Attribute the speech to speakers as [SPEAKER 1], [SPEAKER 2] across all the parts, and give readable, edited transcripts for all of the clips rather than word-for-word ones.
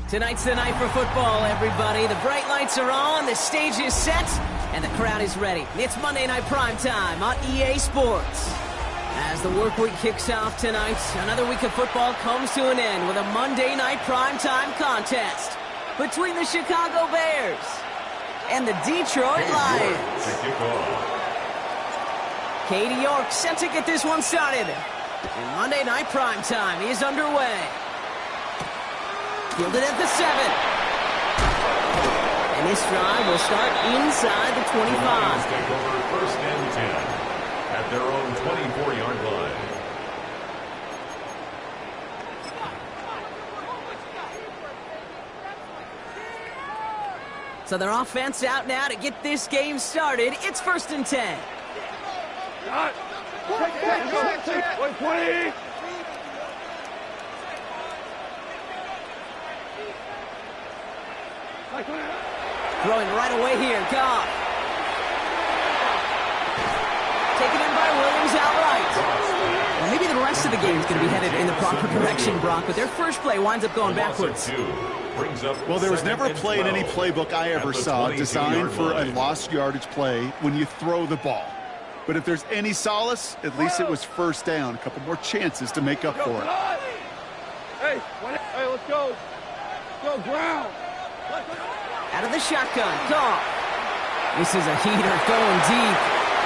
[SPEAKER 1] Tonight's the night for football, everybody. The bright lights are on, the stage is set, and the crowd is ready. It's Monday Night Primetime on EA Sports. As the work week kicks off tonight, another week of football comes to an end with a Monday Night Primetime contest between the Chicago Bears and the Detroit Lions. Katie York set to get this one started. And Monday Night Primetime is underway. Fielded at the 7. And this drive will start inside the 25.
[SPEAKER 2] Take over first and 10 at their own 24-yard line.
[SPEAKER 1] So their offense out now to get this game started. It's first and 10.
[SPEAKER 3] 20.
[SPEAKER 1] Throwing right away here, Goff. Taken in by Williams outright. Well, maybe the rest of the game is going to be headed in the proper direction, Brock, but their first play winds up going backwards.
[SPEAKER 4] Well, there was never a play in any playbook I ever saw designed for a lost yardage play when you throw the ball. But if there's any solace, at least it was first down. A couple more chances to make up for it.
[SPEAKER 3] Hey, let's go. Go ground.
[SPEAKER 1] Out of the shotgun, Goff. This is a heater going deep.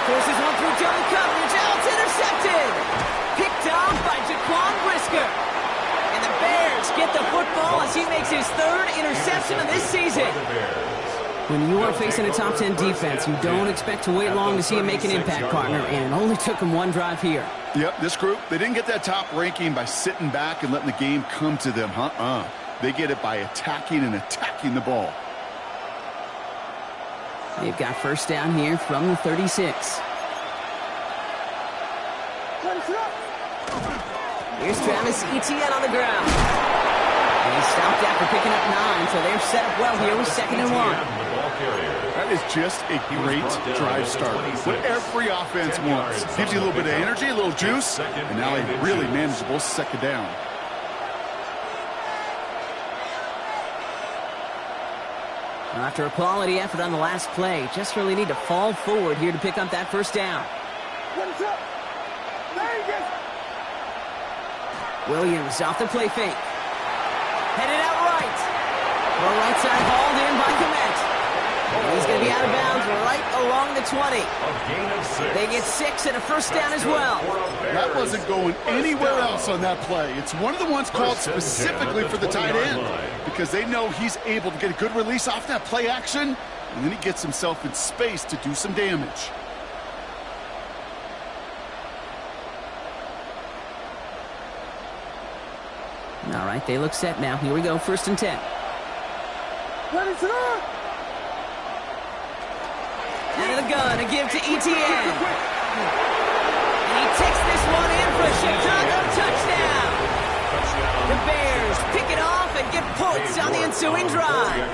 [SPEAKER 1] Forces one through double coverage. Out, it's intercepted. Picked off by Jaquan Brisker. And the Bears get the football as he makes his third interception of this season. When you are facing a top 10 defense, you don't expect to wait long to see him make an impact, partner, and it only took him one drive here.
[SPEAKER 4] Yep, this group, they didn't get that top ranking by sitting back and letting the game come to them. They get it by attacking the ball.
[SPEAKER 1] They've got first down here from the 36. Here's Travis Etienne on the ground. And he's stopped after picking up 9, so they're set up well here with 2nd and 1.
[SPEAKER 4] That is just a great drive start. What every offense wants. Gives you a little bit of energy, a little juice, and now a really manageable 2nd down.
[SPEAKER 1] Now, after a quality effort on the last play, just really need to fall forward here to pick up that first down. Williams off the play fake. Headed out right. Well, right side hauled in by Komet. He's going to be out of bounds right along the 20. They get 6 and a first down as well.
[SPEAKER 4] That wasn't going anywhere else on that play. It's one of the ones called specifically for the tight end because they know he's able to get a good release off that play action, and then he gets himself in space to do some damage.
[SPEAKER 1] All right, they look set now. Here we go, first and 10. Out of the gun to give to Etienne. And he takes this one in for a Chicago touchdown. The Bears pick it off and get points on the ensuing drive.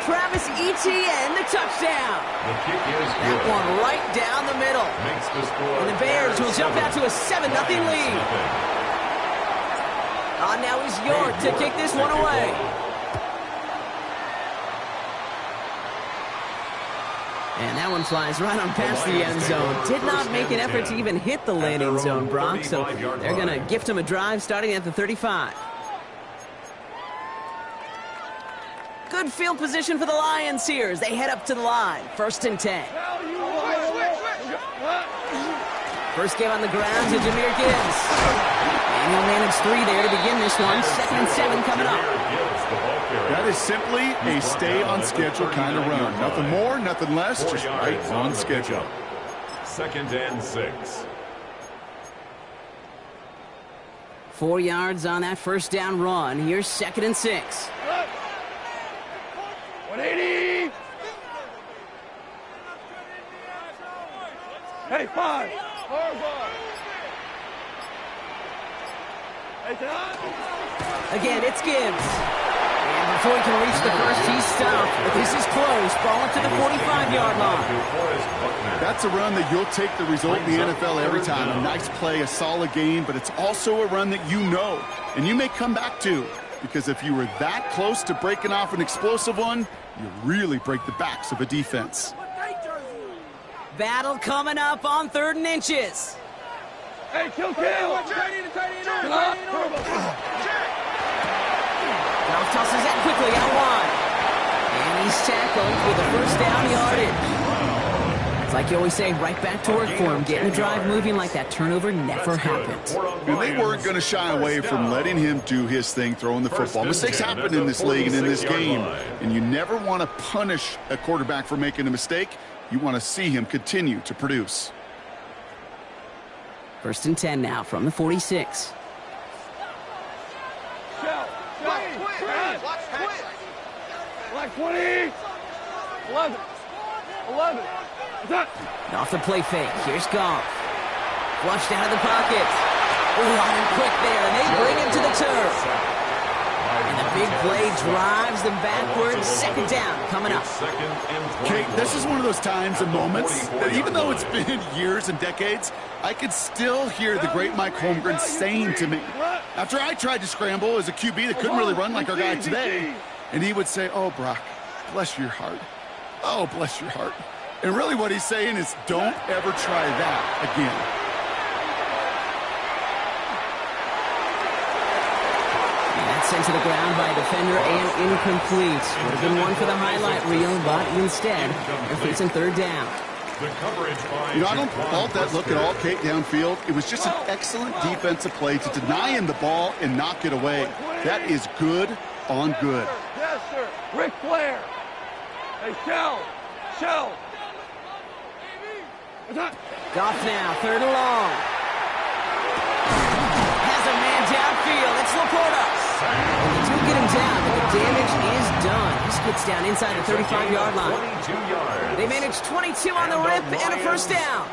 [SPEAKER 1] Travis Etienne, the touchdown. That one right down the middle. And the Bears will jump out to a 7-0 lead. Now is York to kick this one away. And that one flies right on past the end zone. Did not make an effort to even hit the landing zone, Brock, so they're going to gift him a drive starting at the 35. Good field position for the Lions here as they head up to the line. First and 10. First game on the ground to Jahmyr Gibbs. And he'll manage 3 there to begin this one. 2nd and 7 coming up.
[SPEAKER 4] That is simply a stay-on-schedule kind of run. Nothing more, nothing less, just right on schedule.
[SPEAKER 2] 2nd and 6.
[SPEAKER 1] 4 yards on that first down run. Here's 2nd and 6.
[SPEAKER 3] 180. Hey, 5. Horrible. Hey, Todd.
[SPEAKER 1] Again, it's Gibbs. And before he can reach the first, he's stopped. But this is close. Ball up to the 45-yard line.
[SPEAKER 4] That's a run that you'll take the result in the NFL every time. A nice play, a solid game, but it's also a run that you know and you may come back to, because if you were that close to breaking off an explosive one, you really break the backs of a defense.
[SPEAKER 1] Battle coming up on 3rd and inches.
[SPEAKER 3] Hey, kill.
[SPEAKER 1] Goff tosses that quickly out wide. And he's tackled with a first down yardage. It's like you always say, right back to work for him, getting the drive moving like that turnover never happened.
[SPEAKER 4] And they weren't going to shy away from letting him do his thing, throwing the football. Mistakes happen in this league and in this game, and you never want to punish a quarterback for making a mistake. You want to see him continue to produce.
[SPEAKER 1] 1st and 10 now from the 46.
[SPEAKER 3] Black 20. 11.
[SPEAKER 1] Off the play fake. Here's Goff. Flushed out of the pocket. Running quick there, and they bring him to the turf. And the big play drives them backwards. 2nd down coming up.
[SPEAKER 4] Kate, this is one of those times and moments that even though it's been years and decades, I could still hear the great Mike Holmgren saying to me, after I tried to scramble as a QB that couldn't really run like our guy today, and he would say, "Oh, Brock, bless your heart. Oh, bless your heart." And really what he's saying is, don't ever try that again.
[SPEAKER 1] Sent to the ground by a defender and incomplete. Would have been one for the highlight reel, but instead, they're facing 3rd down.
[SPEAKER 4] I don't fault that look at all, Kate, downfield. It was just an excellent defensive play to deny him the ball and knock it away. That is good on good.
[SPEAKER 3] Yes, sir. Ric Flair. Hey, Shell.
[SPEAKER 1] Goff now, 3rd and long. Has a man downfield. It's Laporta. And they do get him down, but the damage is done. He gets down inside the 35-yard line. They manage 22 on the rip and a first down.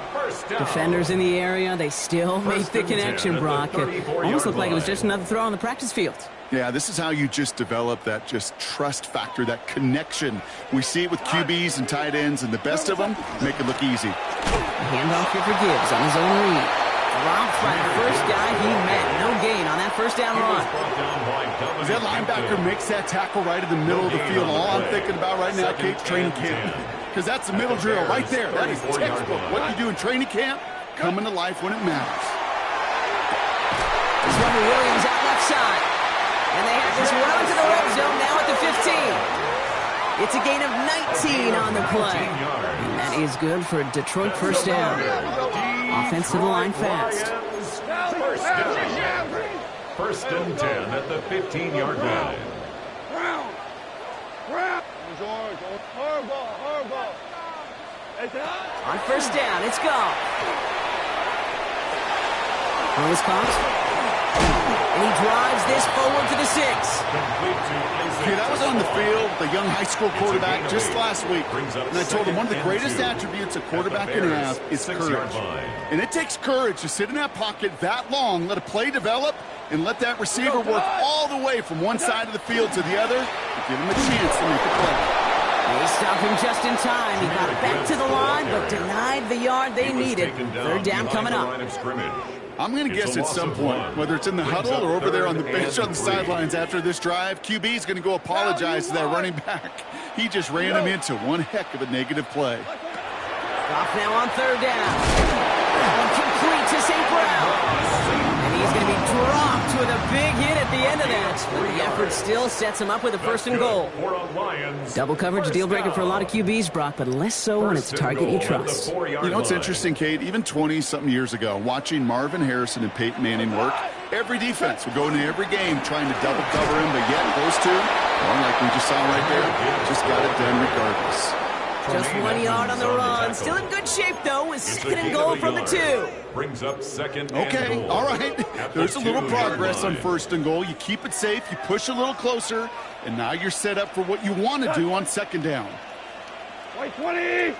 [SPEAKER 1] Defenders in the area, they still make the connection, Brock. It almost looked like it was just another throw on the practice field.
[SPEAKER 4] Yeah, this is how you just develop that just trust factor, that connection. We see it with QBs and tight ends, and the best of them make it look easy.
[SPEAKER 1] Handoff here for Gibbs on his own read. Dropped by the first guy he met. No gain on that first down run.
[SPEAKER 4] As that linebacker makes that tackle right in the middle of the field, all I'm thinking about right now, Kate, training camp. Because that's the middle drill right there. That is textbook. What you do in training camp, coming to life when it matters.
[SPEAKER 1] This one to Williams out left side. And they have this well into the red zone now at the 15. It's a gain of 19 on the play. And that is good for a Detroit first down. Offense to the line fast.
[SPEAKER 2] First and 10 at the 15-yard line.
[SPEAKER 3] Brown. Horrible.
[SPEAKER 1] On first down, it's Goff. Throw is caught. And he drives this forward to the 6.
[SPEAKER 4] Okay, that was on the field, the young high school quarterback, just last week. And I told him one of the greatest attributes a quarterback can have is courage. And it takes courage to sit in that pocket that long, let a play develop, and let that receiver work all the way from one side of the field to the other and give him a chance to make a play.
[SPEAKER 1] They stopped him just in time. He got back to the line, but denied the yard they needed. 3rd down coming up.
[SPEAKER 4] I'm going to guess at some point, whether it's in the huddle or over there on the bench on the sidelines after this drive, QB is going to go apologize to that running back. He just ran him into one heck of a negative play.
[SPEAKER 1] Goff now on 3rd down. Complete to St. Brown. And he's going to be dropped with a big hit at the end of that. But the effort still sets him up with a 1st and goal. Double coverage, deal breaker for a lot of QBs, Brock, but less so when it's a target you trust.
[SPEAKER 4] You know what's interesting, Kate? Even 20-something years ago, watching Marvin Harrison and Peyton Manning work, every defense would go into every game trying to double cover him, but yet those two, well, like we just saw right there, just got it done regardless.
[SPEAKER 1] Just 1 yard on the run. Still in good shape, though, with second and goal from the 2.
[SPEAKER 2] Brings up second
[SPEAKER 4] Okay,
[SPEAKER 2] and goal.
[SPEAKER 4] all right. There's a little
[SPEAKER 2] 2-yard
[SPEAKER 4] progress on
[SPEAKER 2] line.
[SPEAKER 4] first and goal. You keep it safe, you push a little closer, and now you're set up for what you want to do on second down.
[SPEAKER 3] White 20.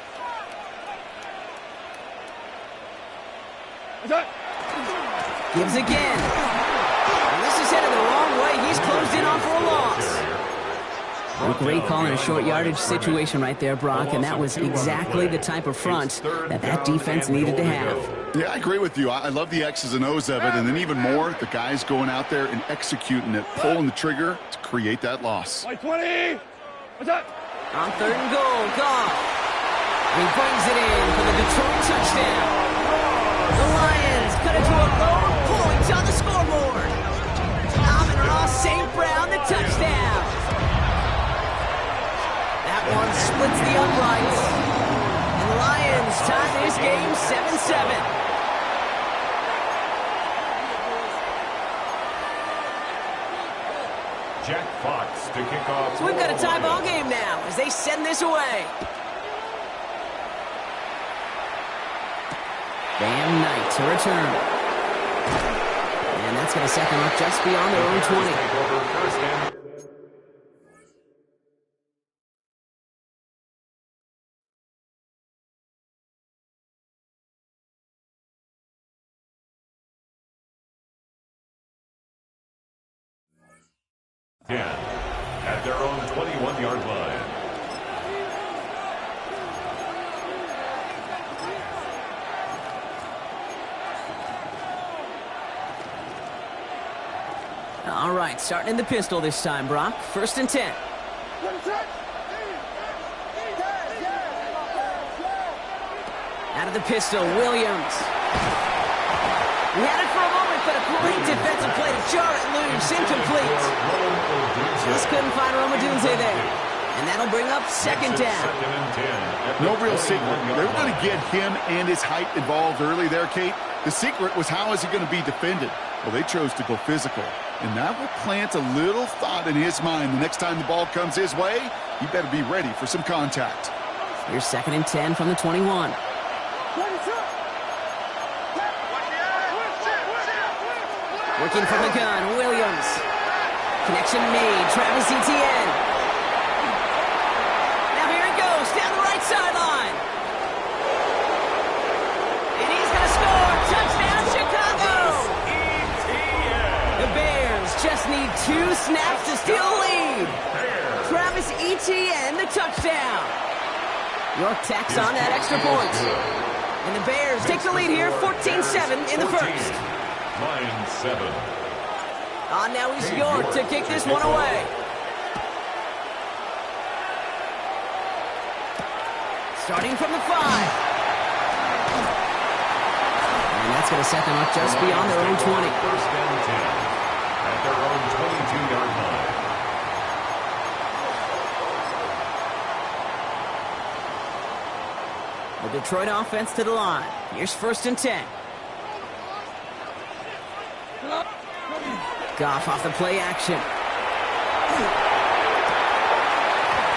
[SPEAKER 1] Gives again. And this is headed the wrong way. He's closed in on for a loss. A great call in a short yardage situation right there, Brock, and that was exactly the type of front that defense needed to have.
[SPEAKER 4] Yeah, I agree with you. I love the X's and O's of it, and then even more, the guys going out there and executing it, pulling the trigger to create that loss.
[SPEAKER 3] White 20. What's that?
[SPEAKER 1] On third and goal, Goff. He brings it in for the Detroit touchdown. The Lions cut it to a lower point on the scoreboard. Amon-Ra St. Brown, the touchdown. That one splits the uprights. And the Lions tie this game 7-7.
[SPEAKER 2] Jack Fox to kick off.
[SPEAKER 1] So we've got a tie ball game now as they send this away. Bam Knight to return. And that's going to set them up just beyond their own 20.
[SPEAKER 2] Take over first and at their own 21-yard line.
[SPEAKER 1] All right, starting in the pistol this time, Brock. First and 10. Out of the pistol, Williams. He had it for a moment, but a great defensive play to jar it loose. Incomplete. Just couldn't find Romadunze there. And that'll bring up second down.
[SPEAKER 4] No real secret. They were going to get him and his height involved early there, Kate. The secret was how is he going to be defended? Well, they chose to go physical. And that will plant a little thought in his mind. The next time the ball comes his way, he better be ready for some contact.
[SPEAKER 1] Here's second and 10 from the 21. Working from the gun, Williams. Connection made, Travis Etienne. Now here he goes, down the right sideline. And he's going to score. Touchdown, Chicago. The Bears just need 2 snaps to steal a lead. Travis Etienne, the touchdown. York tacks on that extra point. And the Bears take the lead here, 14-7 in the first.
[SPEAKER 2] Line 7.
[SPEAKER 1] Now he's York to kick this one away. Starting from the 5. And that's going to set them up just beyond their own 20.
[SPEAKER 2] First and 10 at their own 22-yard line.
[SPEAKER 1] The Detroit offense to the line. Here's first and 10. Goff off the play action.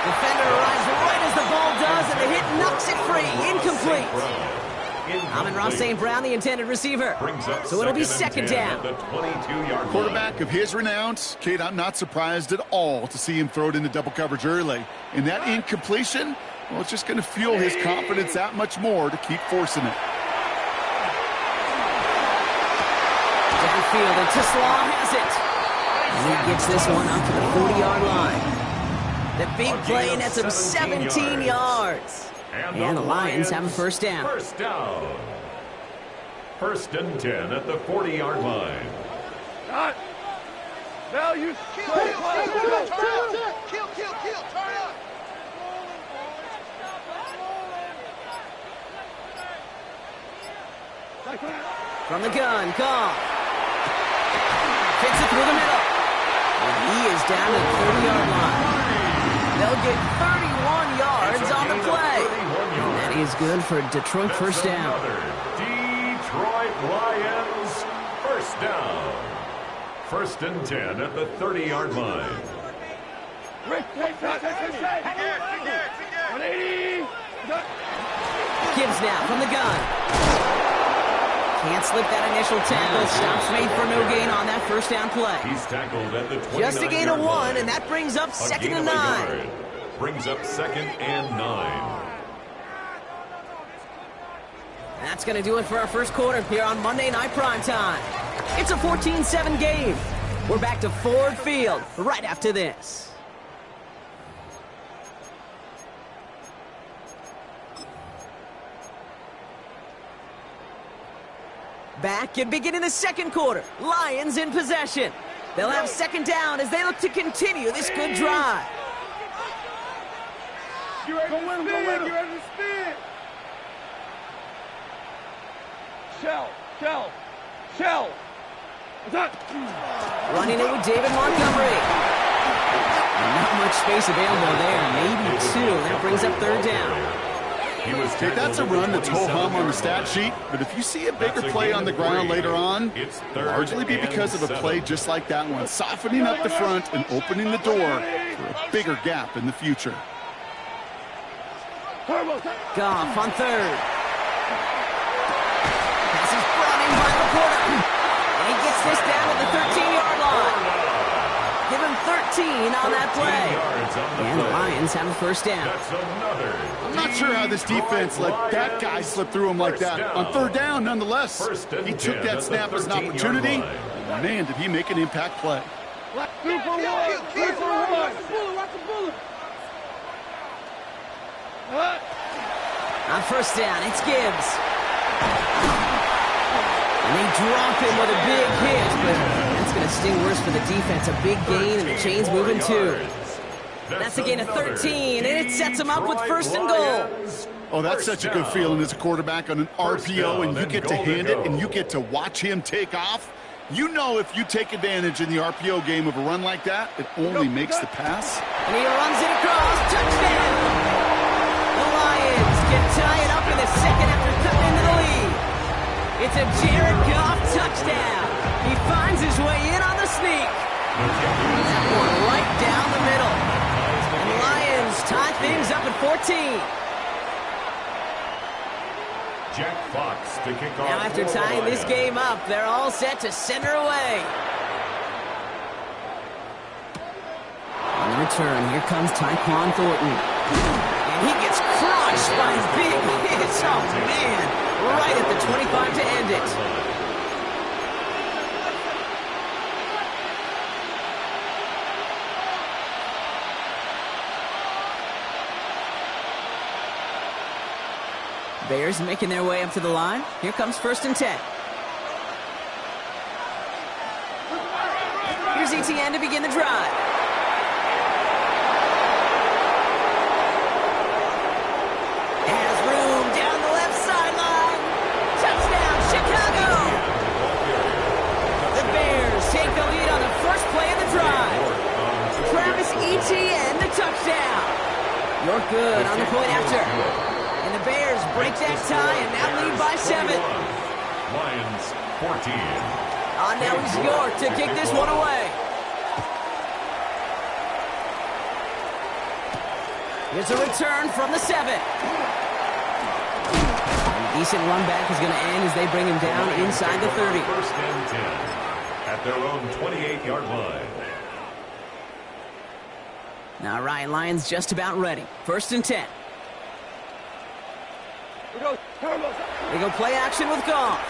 [SPEAKER 1] Defender arrives right as the ball does, and the hit knocks it free. Incomplete. Amon-Ra St. Brown, the intended receiver. So it'll be second down.
[SPEAKER 2] The 22-yard
[SPEAKER 4] Quarterback of his renown, Kate, I'm not surprised at all to see him throw it into double coverage early. And that incompletion, well, it's just going to fuel his confidence that much more to keep forcing it.
[SPEAKER 1] Downfield, and Tisslaw has it. And he gets this one up to the 40-yard line. The big play nets him 17 yards. And the Lions have a first down.
[SPEAKER 2] First down. First and 10 at the 40-yard line.
[SPEAKER 3] Got value.
[SPEAKER 5] Kill, turn up.
[SPEAKER 1] From the gun, Goff. Fits it through the middle. And he is down to the 30-yard line. They'll get 31 yards on the play. And that is good for Detroit first down.
[SPEAKER 2] Detroit Lions first down. First and 10 at the 30-yard line.
[SPEAKER 3] Rick, 180.
[SPEAKER 1] Gibbs now from the gun. Can't slip that initial tackle. Stops made for no gain on that first down play.
[SPEAKER 2] He's tackled at the 29-yard line.
[SPEAKER 1] Just a gain of 1, and that brings up second and 9.
[SPEAKER 2] Brings up 2nd and 9.
[SPEAKER 1] That's going to do it for our first quarter here on Monday Night Primetime. It's a 14-7 game. We're back to Ford Field right after this. Back and beginning the second quarter. Lions in possession. They'll have second down as they look to continue this good drive.
[SPEAKER 3] Get ready to spin. Shell.
[SPEAKER 1] Running it with David Montgomery. Not much space available there. Maybe 2. That brings up third down.
[SPEAKER 4] Okay, that's a run that's ho-hum on the stat sheet, but if you see a bigger play on the ground later on, it'll largely be because of a play just like that one, softening up the front and opening the door for a bigger gap in the future.
[SPEAKER 1] Goff on third. Pass is brought in by Laporta. And he gets this down to the 13-yard line. Give him 13 on that play. And the Lions have a first down.
[SPEAKER 4] I'm not sure how this defense let that guy slip through him like that. On third down, nonetheless. He took that snap as an opportunity. Man, did he make an impact play.
[SPEAKER 1] On first down, it's Gibbs. And they drop him with a big hit, but that's going to sting worse for the defense. A big gain, and the chain's moving too. That's a gain of 13, and it sets him up with first and goal.
[SPEAKER 4] Oh, that's such a good feeling as a quarterback on an RPO, and you get to hand it, and you get to watch him take off. You know if you take advantage in the RPO game of a run like that, it only makes the pass.
[SPEAKER 1] And he runs it across. Touchdown! The Lions can tie it up in the second after cutting into the lead. It's a Jared Goff touchdown. He finds his way in on the sneak. That one right down the middle. And the Lions tie things up at 14.
[SPEAKER 2] Jack Fox to kick off.
[SPEAKER 1] Now after tying this game up, they're all set to send her away. On the return, here comes Tyquan Thornton. And he gets crushed by big hits. Oh, man. Right at the 25 to end it. Bears making their way up to the line. Here comes first and 10. Here's ETN to begin the drive. Has room down the left sideline. Touchdown, Chicago! The Bears take the lead on the first play of the drive. Travis Etienne, the touchdown. You're good on the point after. And the Bears break that tie and now lead by 7.
[SPEAKER 2] Lions 14.
[SPEAKER 1] Now it's York to kick this one away. Here's a return from the 7. A decent run back is going to end as they bring him down inside the 30.
[SPEAKER 2] First and 10 at their own 28-yard line.
[SPEAKER 1] Now Ryan Lyons just about ready. First and 10. They go play action with Goff.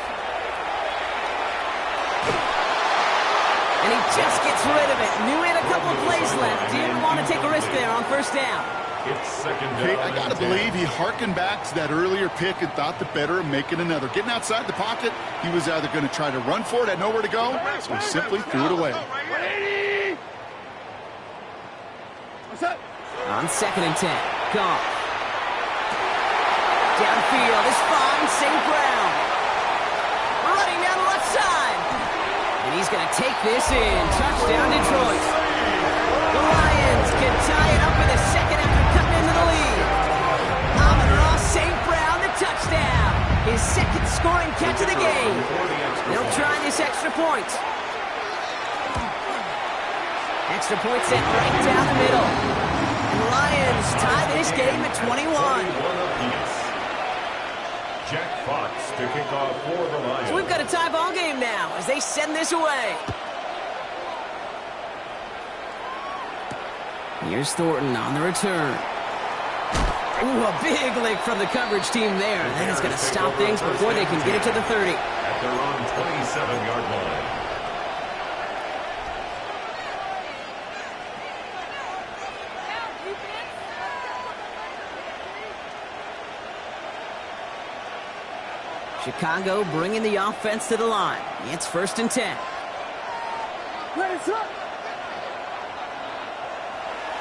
[SPEAKER 1] And he just gets rid of it. Knew he had a couple of plays left. Didn't want to take a risk there on first down.
[SPEAKER 2] It's second down.
[SPEAKER 4] Kate, I got to believe he hearkened back to that earlier pick and thought the better of making another. Getting outside the pocket, he was either going to try to run for it, had nowhere to go, so he simply threw it away.
[SPEAKER 1] On second and 10, Goff. Downfield is fine, St. Brown. Running down the left side. And he's going to take this in. Touchdown, Detroit. The Lions can tie it up in the second after cutting into the lead. Amon-Ra St. Brown, the touchdown. His second scoring catch of the game. They'll try this extra point. Extra point sent right down the middle. And the Lions tie this game at 21.
[SPEAKER 2] Jack Fox to kick off for the Lions.
[SPEAKER 1] So we've got a tie ball game now as they send this away. Here's Thornton on the return. Ooh, a big lick from the coverage team there. And that is going to stop things before they can get it to the 30.
[SPEAKER 2] At their own 27-yard line.
[SPEAKER 1] Chicago bringing the offense to the line. It's 1st and 10.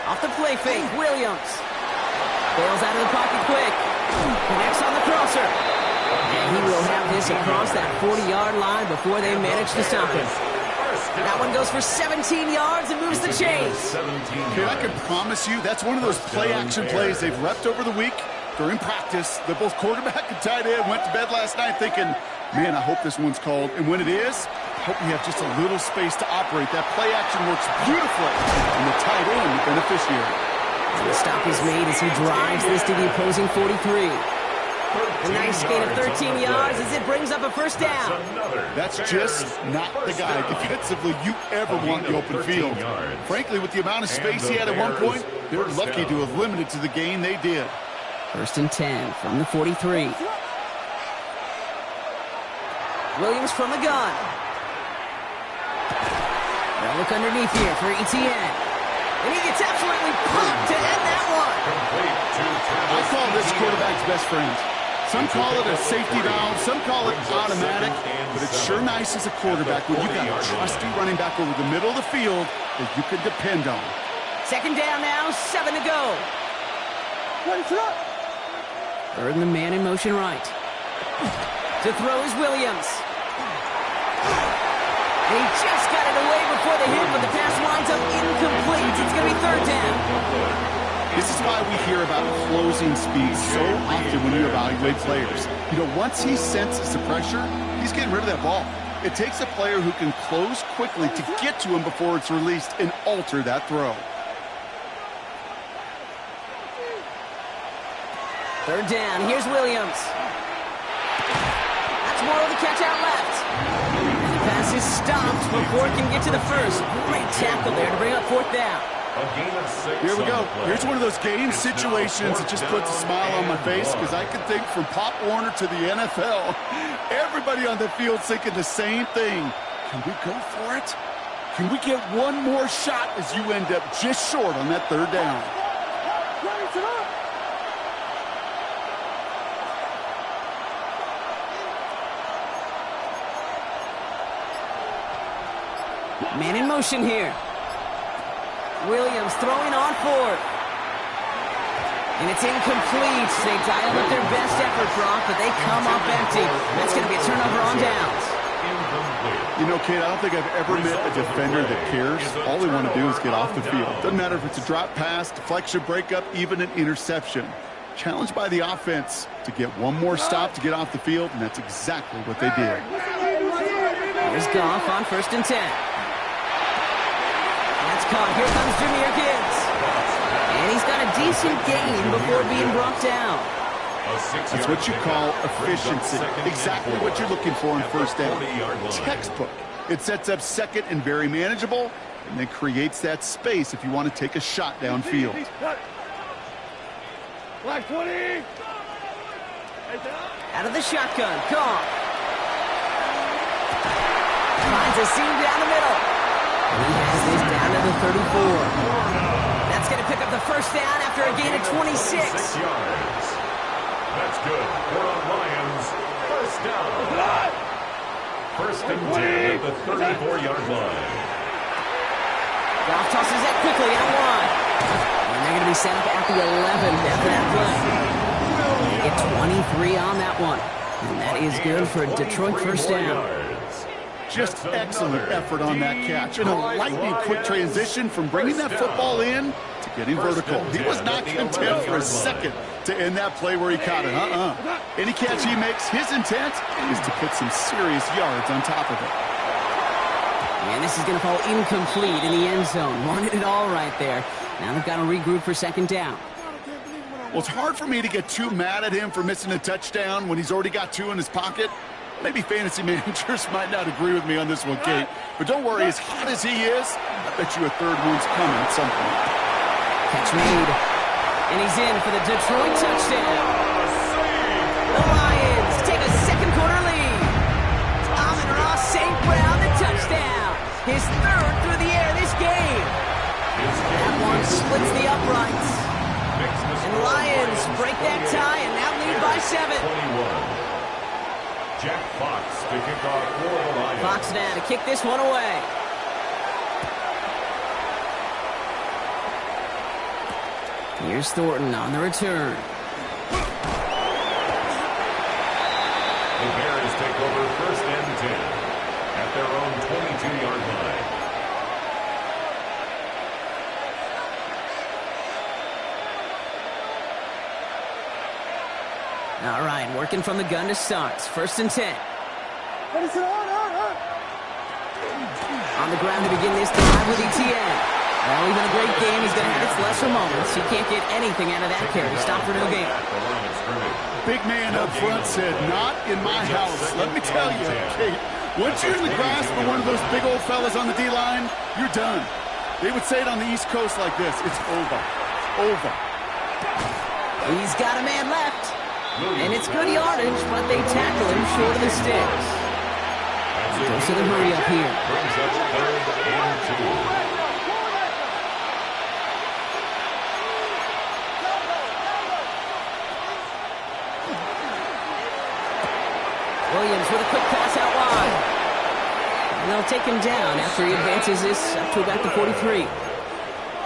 [SPEAKER 1] Off the play fake, Williams. Bails out of the pocket quick. Connects on the crosser. And he will have this across that 40-yard line before they manage to stop him. That one goes for 17 yards and moves the chains.
[SPEAKER 4] Okay, I can promise you that's one of those play-action plays they've repped over the week. During practice, the both quarterback and tight end went to bed last night thinking, man, I hope this one's called. And when it is, I hope we have just a little space to operate. That play action works beautifully. And the tight end, the beneficiary.
[SPEAKER 1] And the stop is made as he drives this to the opposing 43. A nice gain of 13 yards as it brings up a 1st down.
[SPEAKER 4] That's just not the guy defensively you ever want in the open field. Frankly, with the amount of space he had at one point, they're lucky to have limited to the gain they did.
[SPEAKER 1] 1st and 10 from the 43. Williams from the gun. They'll look underneath here for Etienne. And he gets absolutely pumped to end that one.
[SPEAKER 4] I call this quarterback's best friend. Some call it a safety valve, some call it automatic, but it's sure nice as a quarterback when you got a trusty running back over the middle of the field that you can depend on.
[SPEAKER 1] 2nd down now, 7 to go. 3rd and the man in motion right. To throw is Williams. And he just got it away before the hit, but the pass winds up incomplete. It's going to be 3rd down.
[SPEAKER 4] This is why we hear about closing speed so often when you evaluate players. You know, once he senses the pressure, he's getting rid of that ball. It takes a player who can close quickly to get to him before it's released and alter that throw.
[SPEAKER 1] 3rd down, here's Williams. That's more of the catch out left. And the pass is stopped before it can get to the 1st. Great tackle there to bring up 4th down.
[SPEAKER 4] Here we go. Here's one of those game situations that just puts a smile on my face because I can think from Pop Warner to the NFL. Everybody on the field thinking the same thing. Can we go for it? Can we get one more shot as you end up just short on that 3rd down?
[SPEAKER 1] Man in motion here. Williams throwing on 4th. And it's incomplete. They dialed up their best effort, Brock, but they come up empty. That's going to be a turnover on downs.
[SPEAKER 4] You know, Kate, I don't think I've ever met a defender that cares. All they want to do is get off the field. Doesn't matter if it's a drop pass, deflection, breakup, even an interception. Challenged by the offense to get one more stop to get off the field, and that's exactly what they did.
[SPEAKER 1] Here's Goff on 1st and 10. That's caught. Here comes Jahmyr Gibbs. And he's got a decent gain before being brought down.
[SPEAKER 4] That's what you call efficiency. Exactly what you're looking for in 1st down. Textbook. It sets up 2nd and very manageable, and then creates that space if you want to take a shot downfield.
[SPEAKER 3] Black 20.
[SPEAKER 1] Out of the shotgun, Goff. Finds a seam down the middle. He has this down to the 34. That's going to pick up the 1st down after a gain of 26.
[SPEAKER 2] 6 yards. That's good. We're on Lions. 1st down. 1st and 10 at the 34-yard line.
[SPEAKER 1] Goff tosses that quickly out 1. And they're going to be set up at the 11 after that play. They get 23 on that one. And that is good for a Detroit 1st down.
[SPEAKER 4] Just excellent effort on that catch. And a lightning quick transition from bringing that football in to getting vertical. He was not content for a second to end that play where he caught it. Any catch he makes, his intent is to put some serious yards on top of it.
[SPEAKER 1] And this is going to fall incomplete in the end zone. Wanted it all right there. Now they've got to regroup for 2nd down.
[SPEAKER 4] Well, it's hard for me to get too mad at him for missing a touchdown when he's already got 2 in his pocket. Maybe fantasy managers might not agree with me on this one, Kate. But don't worry, as hot as he is, I bet you a 3rd one's coming at some point.
[SPEAKER 1] Catch made. And he's in for the Detroit touchdown. The Lions take a second-quarter lead. Amon-Ra St. Brown, the touchdown. His 3rd through the air this game. That one splits the uprights. And the Lions break that tie and now lead by 7.
[SPEAKER 2] Jack Fox to kick off for the Lions.
[SPEAKER 1] Fox now to kick this one away. Here's Thornton on the return.
[SPEAKER 2] The Bears take over 1st and 10 at their own 22-yard line.
[SPEAKER 1] All right, working from the gun to start. 1st and 10. On the ground to begin this drive with ETN. Well, even a great game, he's going to have its lesser moments. He can't get anything out of that carry. Stop for no gain.
[SPEAKER 4] Big man up front said, not in my house. Let me tell you, Kate, once you're in the grasp of one of those big old fellas on the D-line, you're done. They would say it on the East Coast like this, it's over. Over.
[SPEAKER 1] He's got a man left. And it's good yardage, but they tackle him short of the sticks. Goes to the hurry up here.
[SPEAKER 2] Brings up 3rd and 2.
[SPEAKER 1] Williams with a quick pass out wide. And they'll take him down after he advances this up to about the 43.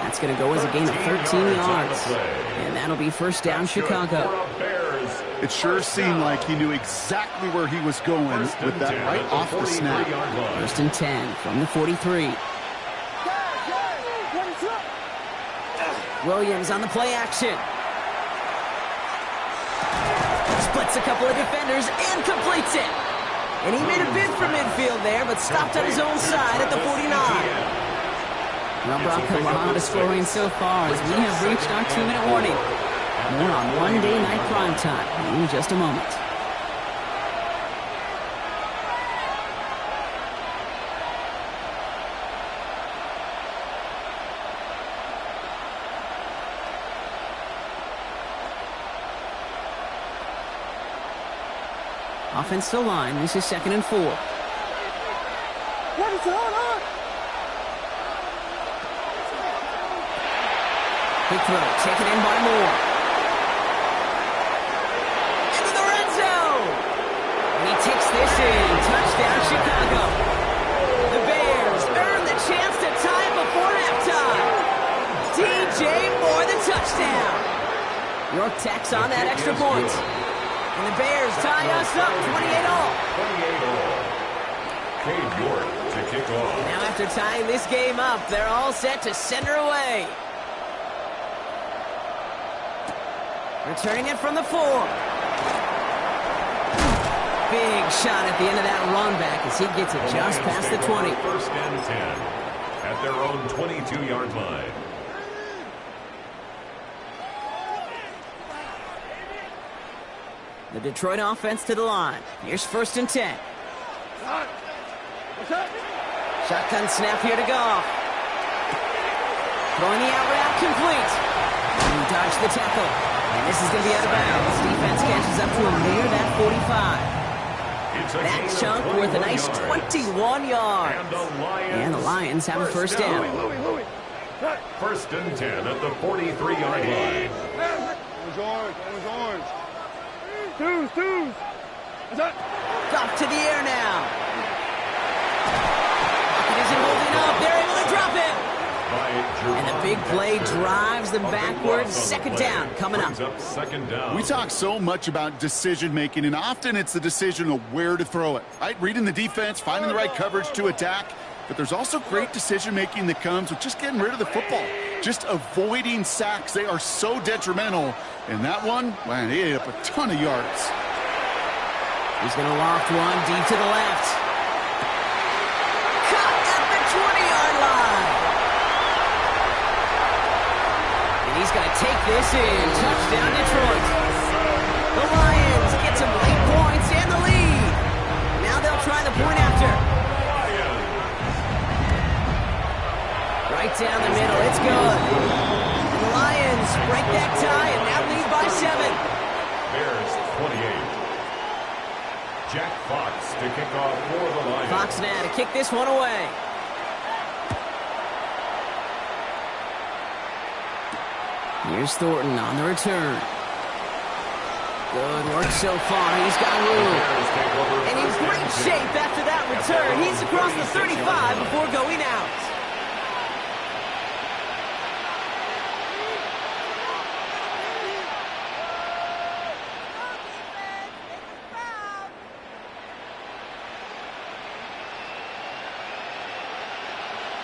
[SPEAKER 1] That's going to go as a gain of 13 yards. And that'll be 1st down, Chicago.
[SPEAKER 4] It sure seemed like he knew exactly where he was going with that right off the snap.
[SPEAKER 1] 1st and 10 from the 43. Williams on the play action. Splits a couple of defenders and completes it. And he made a bid for midfield there, but stopped on his own side at the 49. Well, Brock, a lot of scoring so far as we have reached our 2-minute warning. More on Monday Night Primetime in just a moment. Offensive line, this is 2nd and 4.
[SPEAKER 3] What is going on?
[SPEAKER 1] Big throw, taken in by Moore. Into the red zone! And he takes this in. Touchdown, Chicago. The Bears earn the chance to tie it before halftime. DJ Moore, the touchdown. York tacks on that extra point. And the Bears tie us up 28-all.
[SPEAKER 2] 28-all. Cade York to kick off.
[SPEAKER 1] Now after tying this game up, they're all set to send her away. Returning it from the 4. Big shot at the end of that run back as he gets it just past the 20.
[SPEAKER 2] 1st and 10 at their own 22-yard line.
[SPEAKER 1] The Detroit offense to the line. Here's 1st and 10. Shotgun snap here to Goff. Throwing the out route complete. And he dodged the tackle. And this is going to be out of bounds. Defense catches up to him near that 45. That chunk worth a nice 21 yards. And the Lions have a 1st down.
[SPEAKER 2] 1st and 10 at the 43-yard line.
[SPEAKER 3] It was orange. It was orange. Twos.
[SPEAKER 1] Goff to the air now. It isn't holding up. They're able to drop it. And the big play drives them backwards. 2nd down coming up.
[SPEAKER 2] 2nd down.
[SPEAKER 4] We talk so much about decision-making, and often it's the decision of where to throw it. Right? Reading the defense, finding the right coverage to attack. But there's also great decision-making that comes with just getting rid of the football. Just avoiding sacks. They are so detrimental. And that one, man, he ate up a ton of yards.
[SPEAKER 1] He's going to loft one deep to the left. Cut at the 20-yard line. And he's going to take this in. Touchdown, Detroit. The Lions get some late points and the lead. Now they'll try the point after. Right down the middle. It's good. And the Lions break that tie and now lead by 7.
[SPEAKER 2] Bears 28. Jack Fox to kick off for the Lions.
[SPEAKER 1] Fox now to kick this one away. Here's Thornton on the return. Good work so far. He's got room. And in great shape after that return. He's across the 35 before going out.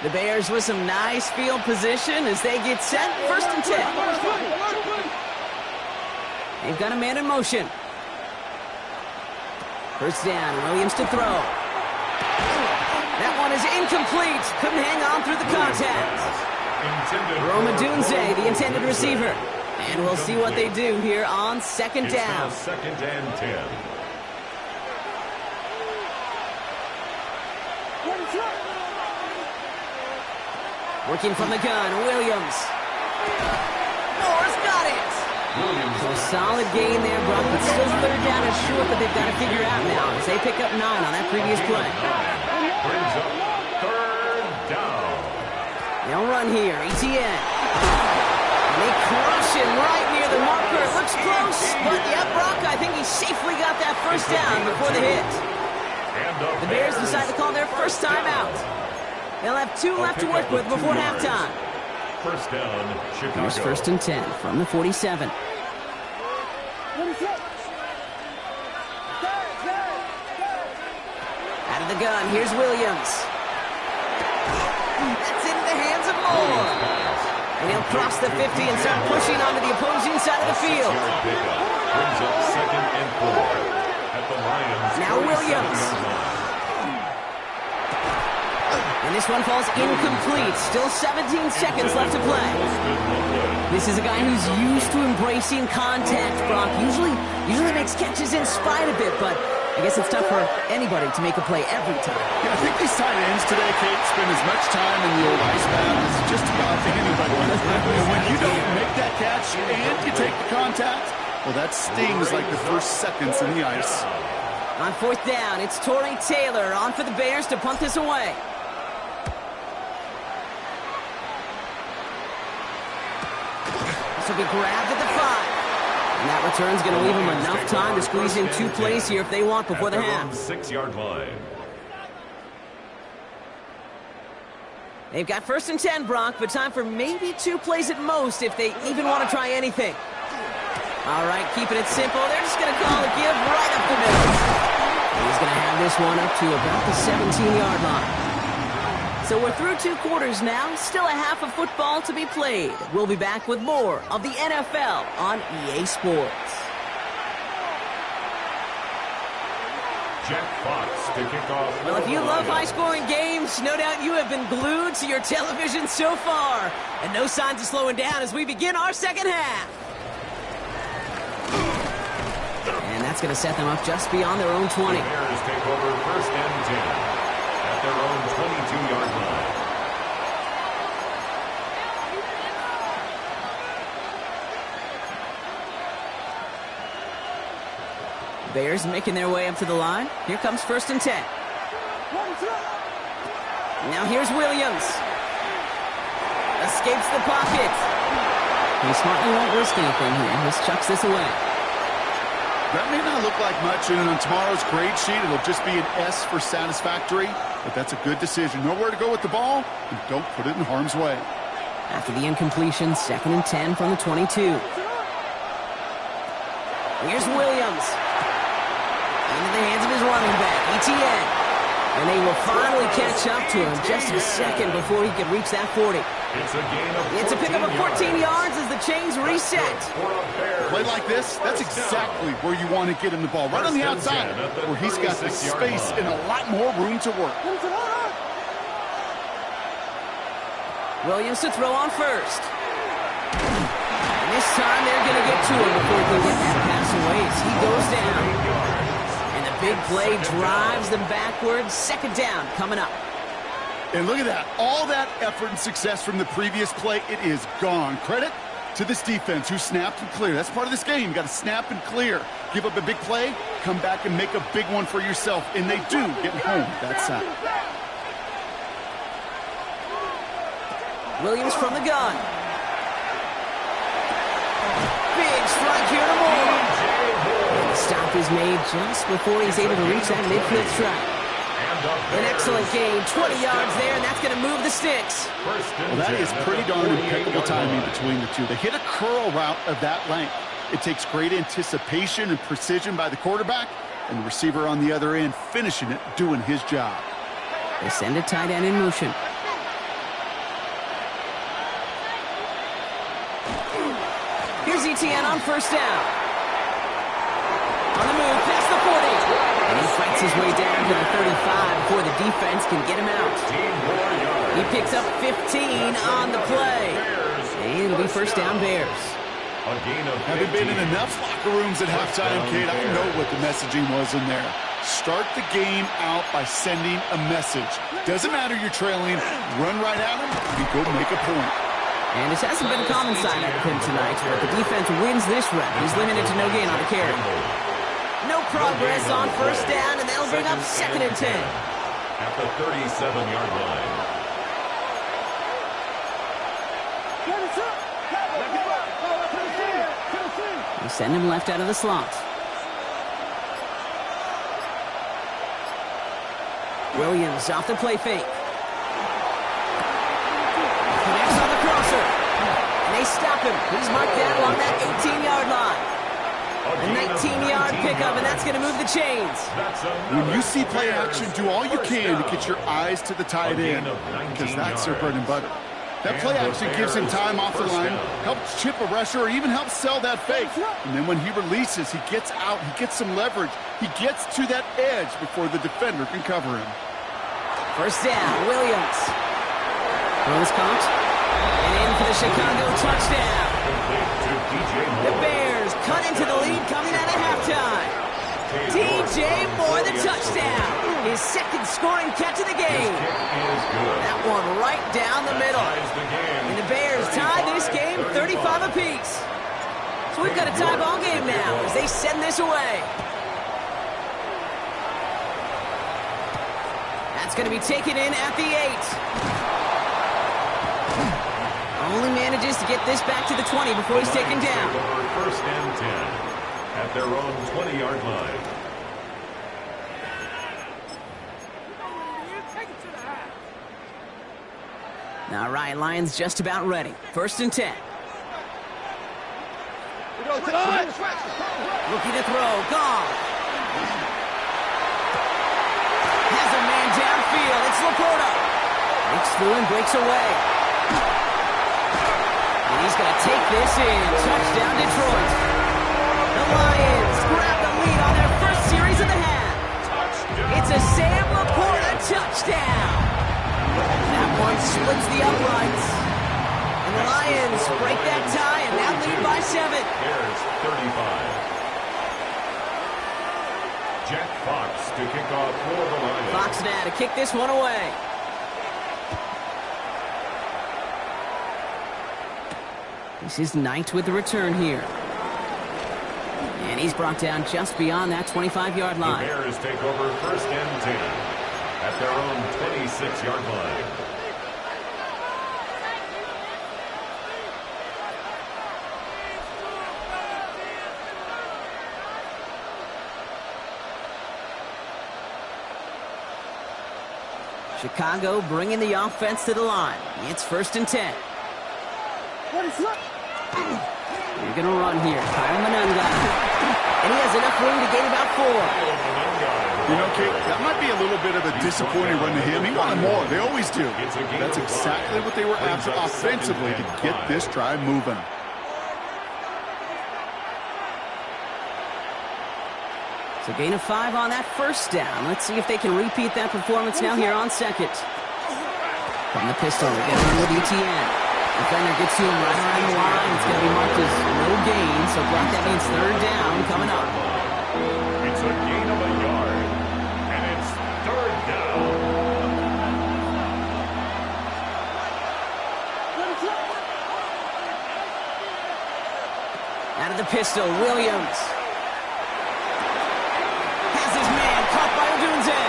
[SPEAKER 1] The Bears with some nice field position as they get set. 1st and 10. They've got a man in motion. 1st down. Williams to throw. That one is incomplete. Couldn't hang on through the contact. Roma Dunze, the intended receiver. And we'll see what they do here on 2nd down.
[SPEAKER 2] It's now 2nd and 10.
[SPEAKER 1] Working from the gun, Williams. Moore's got it. So a solid gain there, Brock, but still 3rd down and short, but they've got to figure out now as they pick up 9 on that previous play.
[SPEAKER 2] Brings up 3rd down.
[SPEAKER 1] They'll run here, ETN. And they crush him right near the marker. It looks close, but yeah, Brock, I think he safely got that 1st down before the hit. The Bears decide to call their first timeout. They'll have 2 left to work with before halftime.
[SPEAKER 2] 1st down, Chicago.
[SPEAKER 1] Here's 1st and 10 from the 47. Out of the gun, here's Williams. That's into the hands of Moore. And he'll cross the 50 and start pushing onto the opposing side of the field.
[SPEAKER 2] Brings up 2nd and 4 at the Lions.
[SPEAKER 1] Now Williams. And this one falls incomplete. Still 17 seconds left to play. This is a guy who's used to embracing contact, Brock. Usually makes catches in spite of it, but I guess it's tough for anybody to make a play every time.
[SPEAKER 4] Yeah, I think these tight ends today, Kate, spend as much time in the old ice bath as just about anybody. And when you don't make that catch and you take the contact, well, that stings like the first seconds in the ice.
[SPEAKER 1] On 4th down, it's Torrey Taylor on for the Bears to punt this away. This will be grabbed at the 5. And that return's going to leave them enough time to squeeze in 2 plays here if they want before the half.
[SPEAKER 2] 6-yard line.
[SPEAKER 1] They've got 1st and 10, Brock, but time for maybe 2 plays at most if they even want to try anything. All right, keeping it simple. They're just going to call a give right up the middle. He's going to have this one up to about the 17-yard line. So we're through 2 quarters now. Still a half of football to be played. We'll be back with more of the NFL on EA Sports.
[SPEAKER 2] Jack Fox to kick off.
[SPEAKER 1] Well, if you love high-scoring games, no doubt you have been glued to your television so far. And no signs of slowing down as we begin our 2nd half. And that's going to set them up just beyond their own 20.
[SPEAKER 2] The Bears take over 1st and 10 at their own 22-yard line.
[SPEAKER 1] Bears making their way up to the line. Here comes 1st and 10. Now here's Williams. Escapes the pocket. He smartly won't risk anything here. Just chucks this away.
[SPEAKER 4] That may not look like much, and on tomorrow's grade sheet, it'll just be an S for satisfactory, but that's a good decision. Nowhere to go with the ball, and don't put it in harm's way.
[SPEAKER 1] After the incompletion, 2nd and 10 from the 22. Here's Williams. Into the hands of his running back, ETN. And they will finally catch up to him just a second before he can reach that 40.
[SPEAKER 2] It's a gain of 14
[SPEAKER 1] It's a pickup of 14 yards as the chains reset.
[SPEAKER 4] A play like this, that's exactly where you want to get him the ball. Right on the outside, where he's got the space and a lot more room to work.
[SPEAKER 1] Williams to throw on 1st. And This time they're going to get to him before he can get that pass away as he goes down. And the big play drives them backwards. Second down coming up.
[SPEAKER 4] And look at that. All that effort and success from the previous play, it is gone. Credit to this defense who snapped and cleared. That's part of this game. You got to snap and clear. Give up a big play, come back and make a big one for yourself. And they do get home that sack.
[SPEAKER 1] Williams from the gun. Big strike here to Moore. And the stop is made just before he's able to reach that midfield strike. An excellent gain, 20 yards there, and that's going to move the sticks.
[SPEAKER 4] Well, that is pretty darn impeccable timing between the two. They hit a curl route of that length. It takes great anticipation and precision by the quarterback, and the receiver on the other end finishing it, doing his job.
[SPEAKER 1] They send a tight end in motion. Here's ETN on first down. On the move, past the 40. And he fights his way down to the 35 before the defense can get him out. He picks up 15 on the play. And it'll be first down Bears.
[SPEAKER 4] Having been in enough locker rooms at halftime, Kate, I know what the messaging was in there. Start the game out by sending a message. Doesn't matter you're trailing, run right at him and go make a point.
[SPEAKER 1] And this hasn't been a common sign out of him tonight, but the defense wins this rep. He's limited to no gain on the carry. No progress on first down, and that'll bring up second and 10.
[SPEAKER 2] At the 37-yard line.
[SPEAKER 1] They send him left out of the slot. Williams off the play fake. Connects on the crosser. And they stop him. He's marked down along that 18-yard line. A 19-yard pickup, and that's going to move the chains.
[SPEAKER 4] When you see play action, do all you can to get your eyes to the tight end, because that's their bread and butter. That play action gives him time off the line, helps chip a rusher, or even helps sell that fake. And then when he releases, he gets out, he gets some leverage. He gets to that edge before the defender can cover him.
[SPEAKER 1] First down, Williams. Throws caught. And in for the Chicago touchdown. The Bears cut into the lead coming out of halftime. DJ Moore, the touchdown. His second scoring catch of the game. That one right down the middle. And the Bears tie this game 35 apiece. So we've got a tie ball game now as they send this away. That's going to be taken in at the 8. Only manages to get this back to the 20 before he's taken down.
[SPEAKER 2] First and 10 at their own 20-yard line.
[SPEAKER 1] All right, Lions just about ready. First and 10. Looking to throw. Gone. Has a man downfield. It's Laporta. Breaks through and breaks away. And he's going to take this in. Touchdown, Detroit. The Lions grab the lead on their first series of the half. It's a Sam Laporta touchdown. That one splits the uprights. And the Lions break that tie and now lead by 7.
[SPEAKER 2] Bears 35. Jack Fox to kick off for the Lions.
[SPEAKER 1] Fox now to kick this one away. This is Knight with the return here. And he's brought down just beyond that 25-yard line.
[SPEAKER 2] The Bears take over first and 10 at their own 26-yard line.
[SPEAKER 1] Chicago bringing the offense to the line. It's first and 10. You're going to run here. Kyle Manunga. And he has enough room to gain about 4.
[SPEAKER 4] You know, Kate, that might be a little bit of a disappointing run to him. He wanted more. They always do. That's exactly what they were after offensively to get this drive moving.
[SPEAKER 1] So gain of 5 on that first down. Let's see if they can repeat that performance now here on second. From the pistol, they're going to run with ETN. Defender gets to him right around the line. It's going to be marked as no gain, so Brock, that means third down coming up.
[SPEAKER 2] It's a gain of a yard, and it's third down.
[SPEAKER 1] Out of the pistol, Williams. Has his man caught by Odunze.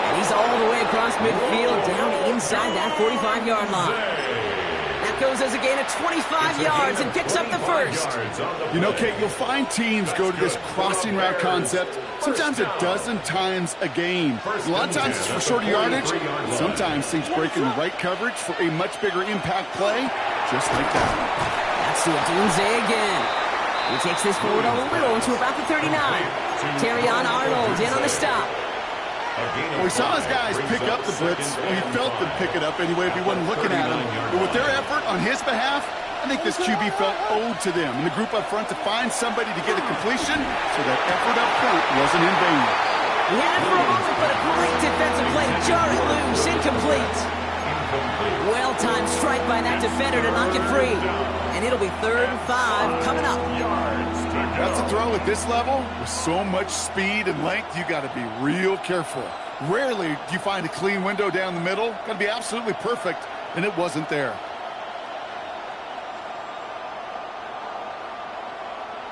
[SPEAKER 1] And he's all the way across midfield, down inside that 45-yard line. That goes as a gain of 25 yards and picks up the first.
[SPEAKER 4] You know, Kate, you'll find teams go to this crossing route concept sometimes a dozen times a game. A lot of times it's for shorter yardage. Sometimes things break in the right coverage for a much bigger impact play, just like that.
[SPEAKER 1] That's to Odunze again. He takes this forward a little to about the 39. Terrion Arnold in on the stop.
[SPEAKER 4] Well, we saw his guys pick up the blitz. Well, he felt them pick it up anyway if he wasn't looking at him. But with their effort on his behalf, I think this QB felt owed to them and the group up front to find somebody to get a completion, so that effort up front wasn't in vain.
[SPEAKER 1] He had it for a moment, but a great defensive play to jar it loose. Incomplete. Well-timed strike by that defender to knock it free. And it'll be 3rd and 5 coming up.
[SPEAKER 4] That's a throw at this level. With so much speed and length, you got to be real careful. Rarely do you find a clean window down the middle. Got to be absolutely perfect, and it wasn't there.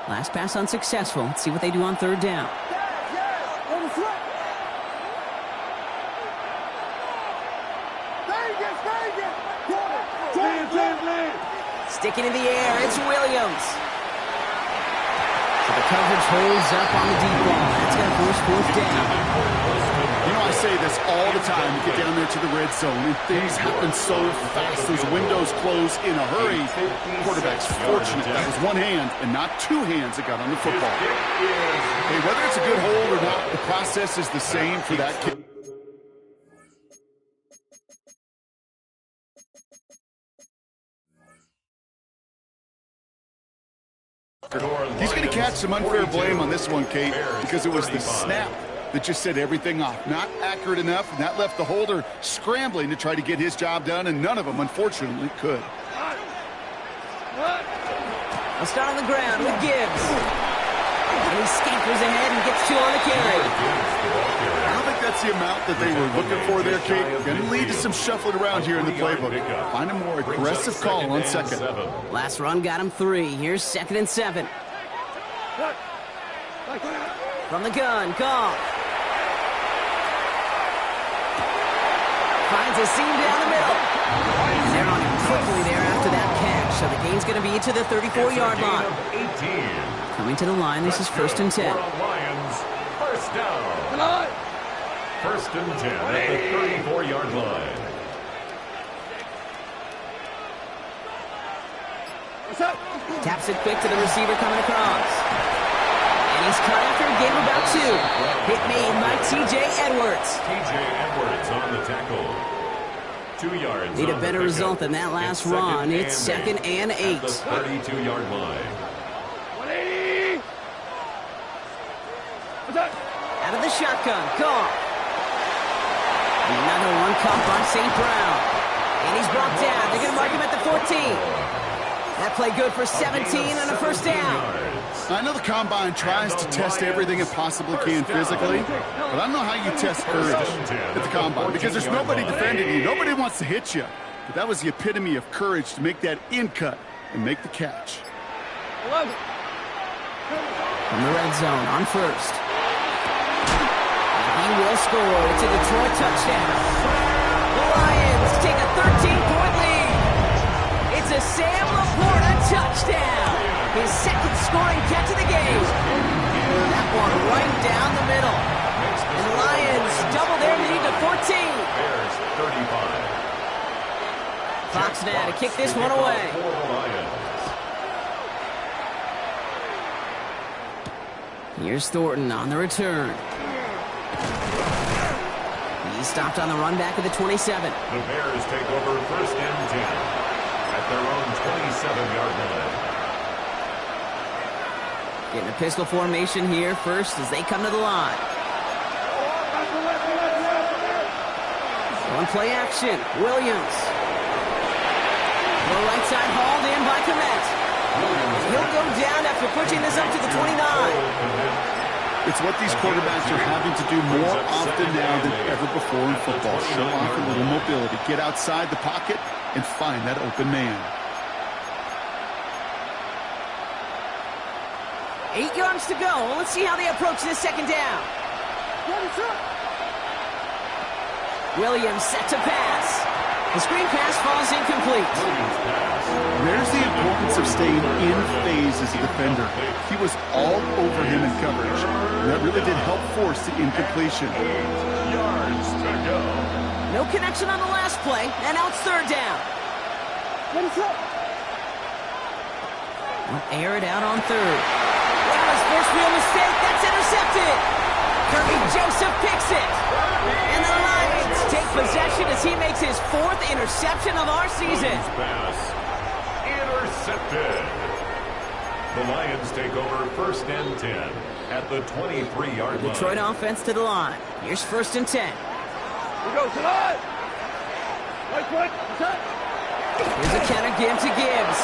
[SPEAKER 1] Last pass unsuccessful. Let's see what they do on 3rd down. Sticking in the air, it's Williams. So the coverage holds up on the deep ball. That's going to force 4th down.
[SPEAKER 4] You know, I say this all the time. You get down there to the red zone, and things happen so fast. Those windows close in a hurry. Quarterback's fortunate that was one hand and not two hands that got on the football. Hey, whether it's a good hold or not, the process is the same for that kid. He's going to catch some unfair blame on this one, Kate, because it was the snap that just set everything off. Not accurate enough, and that left the holder scrambling to try to get his job done, and none of them, unfortunately, could.
[SPEAKER 1] We'll start on the ground with Gibbs. And he scampers ahead and gets 2 on the carry.
[SPEAKER 4] I don't think that's the amount that they were looking for there, Kate. Going to lead to some shuffling around here in the playbook. Find a more aggressive call on 2nd.
[SPEAKER 1] Last run got him 3. Here's 2nd and 7. From the gun, Goff. Finds a seam down the middle. They're on him quickly there after that catch. So the gain's going to be to the 34-yard line. Coming to the line, this is 1st and 10.
[SPEAKER 2] Lions, 1st down. 1st and 10 at the 34-yard line.
[SPEAKER 1] Taps it quick to the receiver coming across. And he's caught after a gain of about 2. Hit made by T.J. Edwards.
[SPEAKER 2] T.J. Edwards on the tackle. 2 yards.
[SPEAKER 1] Need a better result than that last run. It's 2nd and 8.
[SPEAKER 2] At the 32-yard line.
[SPEAKER 1] Out of the shotgun, Goff. Another one caught by St. Brown. And he's brought down. They're going to mark him at the 14. That play good for 17 and a 1st down.
[SPEAKER 4] I know the Combine tries to test everything it possibly can physically, but I don't know how you test courage at the Combine, because there's nobody defending you. Nobody wants to hit you. But that was the epitome of courage to make that in cut and make the catch.
[SPEAKER 1] From the red zone on 1st. He will score. It's a Detroit touchdown. The Lions take a 13-point lead. It's a Sam Laporta touchdown. His 2nd scoring catch of the game. That one right down the middle. And the Lions double their lead to 14.
[SPEAKER 2] Bears 35.
[SPEAKER 1] Fox now to kick this one away. Here's Thornton on the return. He's stopped on the run back of the 27.
[SPEAKER 2] The Bears take over 1st and 10 at their own 27-yard line.
[SPEAKER 1] Getting a pistol formation here first as they come to the line. One play action. Williams. The right go down after pushing this up to the 29.
[SPEAKER 4] It's what these quarterbacks are having to do more often now than ever before in football. Show off a little mobility. Get outside the pocket and find that open man.
[SPEAKER 1] 8 yards to go. Let's see how they approach this second down. Williams set to pass. The screen pass falls incomplete.
[SPEAKER 4] There's the importance of staying in phase as a defender. He was all over him in coverage. And that really did help force the incompletion.
[SPEAKER 2] 8 yards to go.
[SPEAKER 1] No connection on the last play, and now it's third down. We'll air it out on third. Wow, his first real mistake. That's intercepted. Kirby Joseph picks it. And the Lions take possession as he makes his 4th interception of our season.
[SPEAKER 2] Pass intercepted. The Lions take over 1st and 10 at the 23-yard line.
[SPEAKER 1] Detroit offense to the line. Here's 1st and 10.
[SPEAKER 3] We go to line.
[SPEAKER 1] Here's a counter give to Gibbs.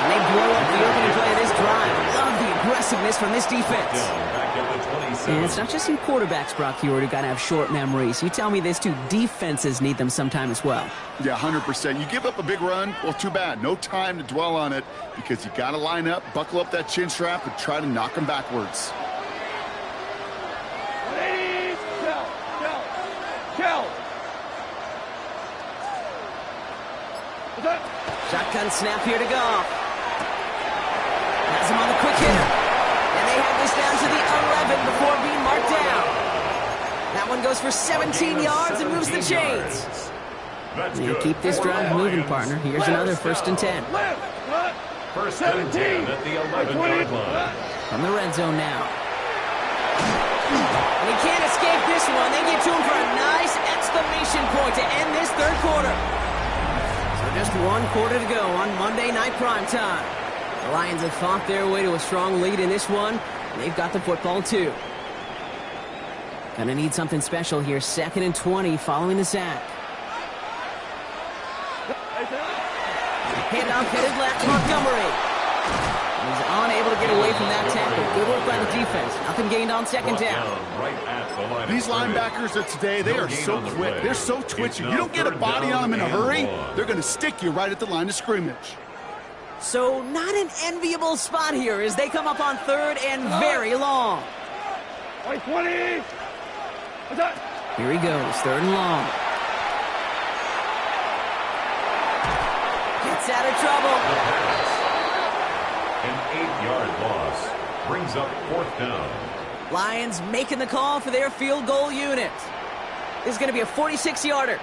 [SPEAKER 1] And they blow up the opening play of this drive. Love the aggressiveness from this defense.
[SPEAKER 2] Back at the 27.
[SPEAKER 1] And it's not just in quarterbacks, Brock Hewitt, who got to have short memories. You tell me this too, defenses need them sometime as well.
[SPEAKER 4] Yeah, 100%. You give up a big run, well, too bad. No time to dwell on it because you got to line up, buckle up that chin strap, and try to knock them backwards.
[SPEAKER 1] Shotgun snap here to Goff. Has him on the quick hitter. And they have this down to the 11 before being marked down. That one goes for 17 yards and moves the chains. You keep this drive moving, partner. Here's another 1st and 10.
[SPEAKER 2] 1st and 10 at the 11-yard line.
[SPEAKER 1] From the red zone now. And he can't escape this one. They get to him for a nice exclamation point to end this third quarter. Just 1 quarter to go on Monday Night Primetime. The Lions have fought their way to a strong lead in this one. And they've got the football, too. Gonna need something special here. 2nd and 20 following the sack. Handoff headed left, Montgomery. He's unable to get away from that tackle. Good work by the defense. Nothing gained on 2nd down.
[SPEAKER 4] These linebackers of today, they are so quick. They're so twitchy. You don't get a body on them in a hurry, they're going to stick you right at the line of scrimmage.
[SPEAKER 1] So not an enviable spot here as they come up on 3rd and very long.
[SPEAKER 3] 20.
[SPEAKER 1] Here he goes, 3rd and long. Gets out of trouble.
[SPEAKER 2] An 8-yard loss brings up 4th down.
[SPEAKER 1] Lions making the call for their field goal unit. This is going to be a 46-yarder.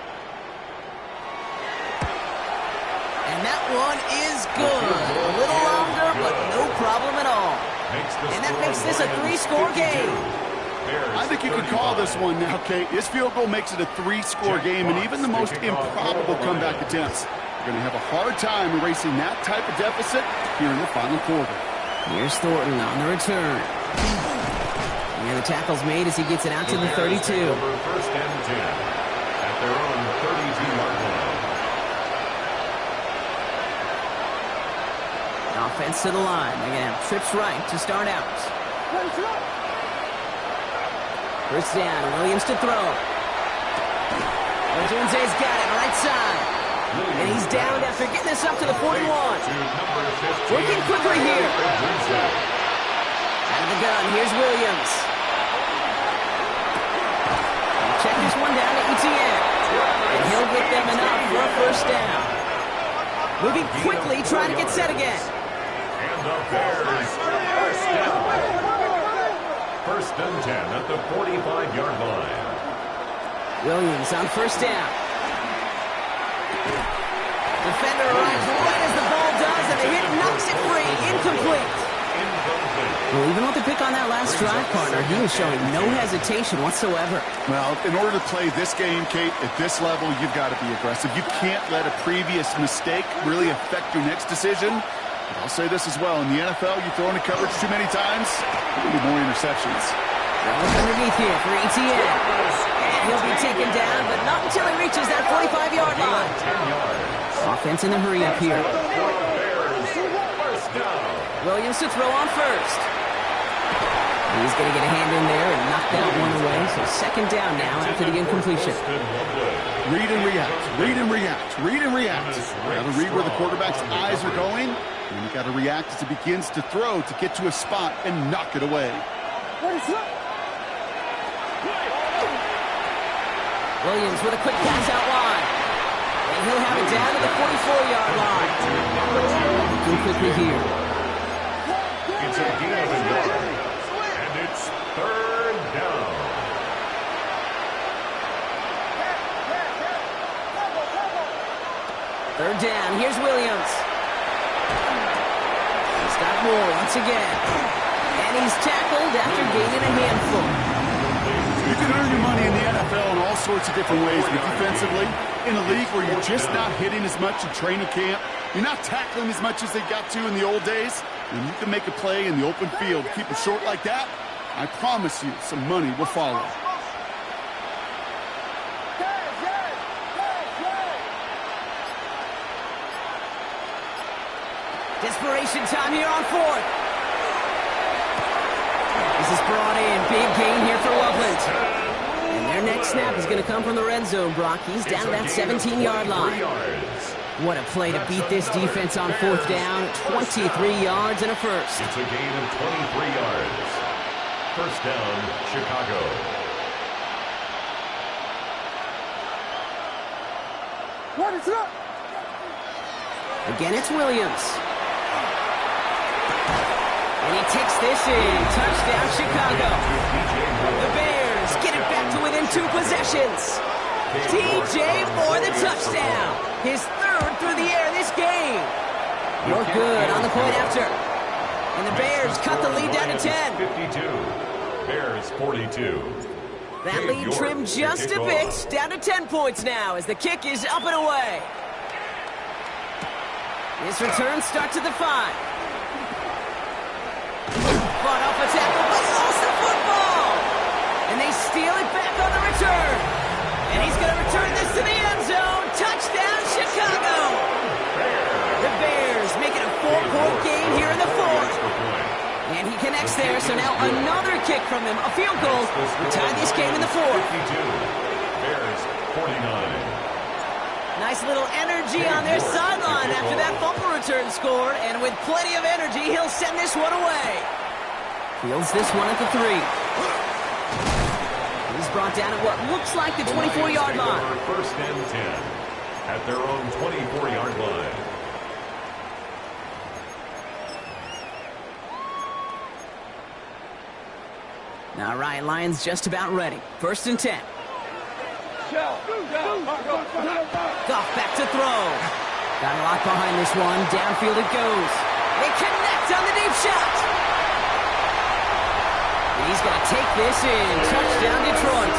[SPEAKER 1] And that one is good. A little longer, but no problem at all. And that makes this a 3-score game.
[SPEAKER 4] I think you could call this one now, Kate. This field goal makes it a 3-score game, and even the most improbable comeback attempts are going to have a hard time erasing that type of deficit here in the final quarter.
[SPEAKER 1] Here's Thornton on the return. And the tackle's made as he gets it out to the 32.
[SPEAKER 2] 1st and 10 at their own 32-yard line.
[SPEAKER 1] Offense to the line. They're going to have trips right to start out. 1st down, Williams to throw. Odunze's got it, right side. And he's down after getting this up to the 41. Working quickly here. Out of the gun, here's Williams. Check this one down to ETN. And he'll get them enough for a 1st down. Moving quickly, trying to get set again.
[SPEAKER 2] And up there's 1st down. 1st and 10 at the 45-yard line.
[SPEAKER 1] Williams on 1st down. Defender arrives right as the ball does, and the hit knocks it free. Incomplete. Well, even with the pick on that last drive, partner, he was showing no hesitation whatsoever.
[SPEAKER 4] Well, in order to play this game, Kate, at this level, you've got to be aggressive. You can't let a previous mistake really affect your next decision. But I'll say this as well. In the NFL, you throw into coverage too many times, there'll be more interceptions.
[SPEAKER 1] Look underneath here for ETN. And he'll be taken down, but not until he reaches that 45-yard line. Offense in the hurry up here.
[SPEAKER 2] 1st down.
[SPEAKER 1] Williams to throw on first. He's going to get a hand in there and knock that one away. So second down now after the incompletion.
[SPEAKER 4] Read and react, read and react, read and react. Got to read where the quarterback's eyes are going, and you got to react as he begins to throw to get to a spot and knock it away.
[SPEAKER 1] Williams with a quick pass out wide. And he'll have it down to the 44-yard line. Looking quickly here.
[SPEAKER 2] It's a gain of a yard. And it's third down.
[SPEAKER 1] Third down. Here's Williams. He's got more once again. And he's tackled after gaining a handful.
[SPEAKER 4] You can earn your money in the NFL in all sorts of different ways, but defensively, in a league where you're just not hitting as much in training camp, you're not tackling as much as they got to in the old days, and you can make a play in the open field, keep it short like that, I promise you some money will follow.
[SPEAKER 1] Desperation time here on fourth. This is brought in. Big gain here for Loveland. And their next snap is going to come from the red zone, Brock. He's down to that 17-yard line. What a play to beat this defense on fourth down. 23 yards and a first.
[SPEAKER 2] It's a gain of 23 yards. First down, Chicago.
[SPEAKER 3] What is up?
[SPEAKER 1] Again, it's Williams. And he takes this in. Touchdown, Chicago. The Bears get it back to within 2 possessions. DJ Moore, the touchdown. His third through the air this game. No good on the point after. And the Bears cut the lead down to 10.
[SPEAKER 2] 52. Bears 42.
[SPEAKER 1] That lead trimmed just a bit. Down to 10 points now as the kick is up and away. This return starts at the 5. Fought off a tackle, but lost the football. And they steal it back on the return. And he's going to return this to the end zone. Touchdown, Chicago. The Bears making a 4-point game here in the fourth. And he connects there, so now another kick from him. A field goal to tie this game in the fourth.
[SPEAKER 2] 52. Bears 49.
[SPEAKER 1] Nice little energy on their sideline after that fumble return score. And with plenty of energy, he'll send this one away. Fields this one at the 3. He's brought down at what looks like the 24-yard line.
[SPEAKER 2] First and 10 at their own 24-yard line.
[SPEAKER 1] All right, Lions just about ready. First and 10. Goff back to throw. Got a lot behind this one. Downfield it goes. They connect on the deep shot. And he's going to take this in. Touchdown, Detroit.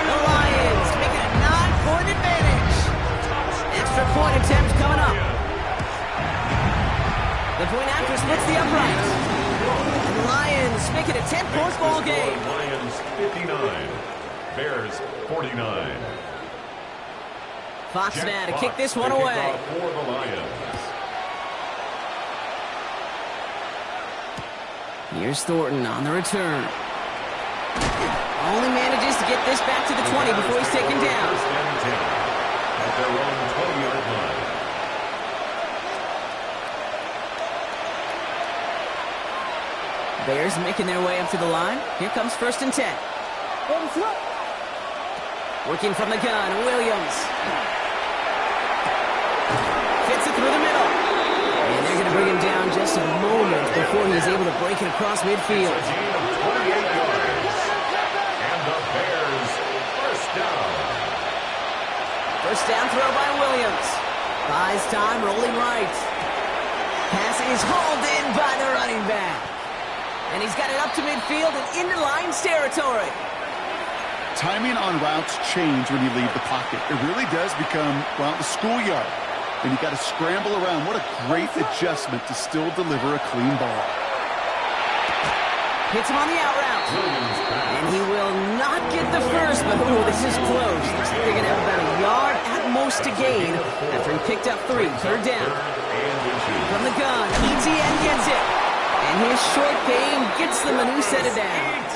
[SPEAKER 1] The Lions making a 9-point advantage. Extra point attempt coming up. The point after splits the upright. And the Lions make it a 10-point ball game.
[SPEAKER 2] Lions 59. Bears 49.
[SPEAKER 1] Fox now to kick this one away.
[SPEAKER 2] For the Lions.
[SPEAKER 1] Here's Thornton on the return. Only manages to get this back to the 20 before he's taken down.
[SPEAKER 2] First and 10 at their own 20-yard line.
[SPEAKER 1] Bears making their way up to the line. Here comes first and 10. Working from the gun, Williams. Fits it through the middle. And they're going to bring him down just a moment before he's able to break it across midfield.
[SPEAKER 2] It's a gain of 28 yards. And the Bears first down.
[SPEAKER 1] First down throw by Williams. Buys time, rolling right. Pass is hauled in by the running back. And he's got it up to midfield and into Lions territory.
[SPEAKER 4] Timing on routes change when you leave the pocket. It really does become, well, the schoolyard. And you got to scramble around. What a great adjustment to still deliver a clean ball.
[SPEAKER 1] Hits him on the out route. And he will not get the first, but ooh, this is close. Looks like they're going to have about a yard at most to gain after he picked up 3. Third down. From the gun, ETN gets it. And his short game gets them a new set of downs.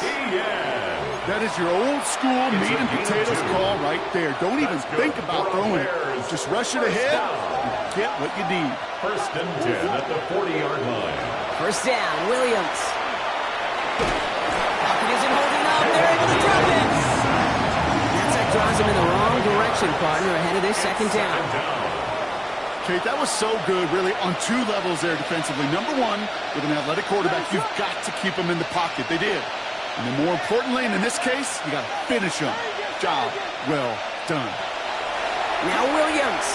[SPEAKER 4] That is your old school meat and potatoes call right there. Don't even think about throwing it. Just rush it ahead and get what you need.
[SPEAKER 2] First and 10 at the 40-yard line.
[SPEAKER 1] First down, Williams. Falcon isn't holding up. They're able to drop it. That draws him in the wrong direction, partner, ahead of this second down.
[SPEAKER 4] Kate, that was so good, really, on 2 levels there defensively. Number 1, with an athletic quarterback, you've got to keep him in the pocket. They did. And then more importantly, and in this case, you got to finish him. Job well done.
[SPEAKER 1] Now Williams.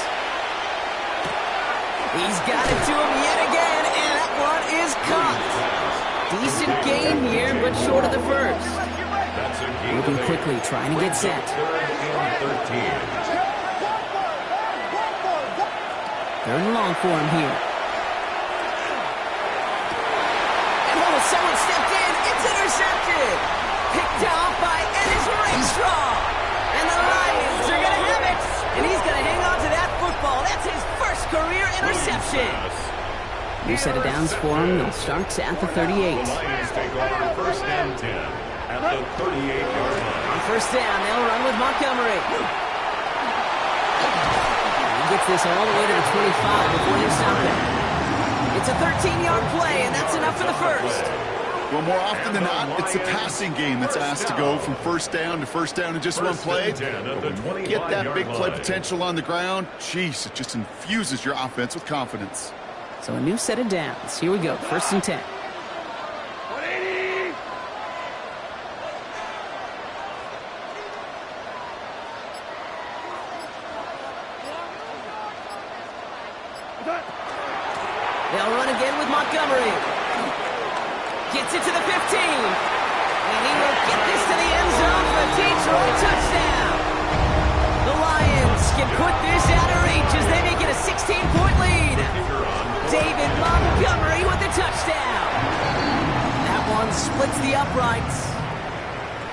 [SPEAKER 1] He's got it to him yet again, and that one is caught. Decent gain here, but short of the first. Moving quickly, trying to get set. Third and long for him here. And someone stepped in. It's intercepted. Picked off by Ennis Raestrong. And the Lions are going to have it. And he's going to hang on to that football. That's his first career interception. New set of downs for him. They'll start at the 38.
[SPEAKER 2] The Lions take over first and 10 at the 38-yard line.
[SPEAKER 1] On first down, they'll run with Montgomery. He gets this all the way to the 25 before they stop it. It's a 13-yard play, and that's enough for the first.
[SPEAKER 4] Well, more often than not, it's the passing game that's asked to go from first down in just one play. Get that big play potential on the ground. Jeez, it just infuses your offense with confidence.
[SPEAKER 1] So a new set of downs. Here we go, first and 10. They'll run again with Montgomery. Gets it to the 15. And he will get this to the end zone for a Detroit touchdown. The Lions can put this out of reach as they make it a 16-point lead. David Montgomery with the touchdown. That one splits the uprights.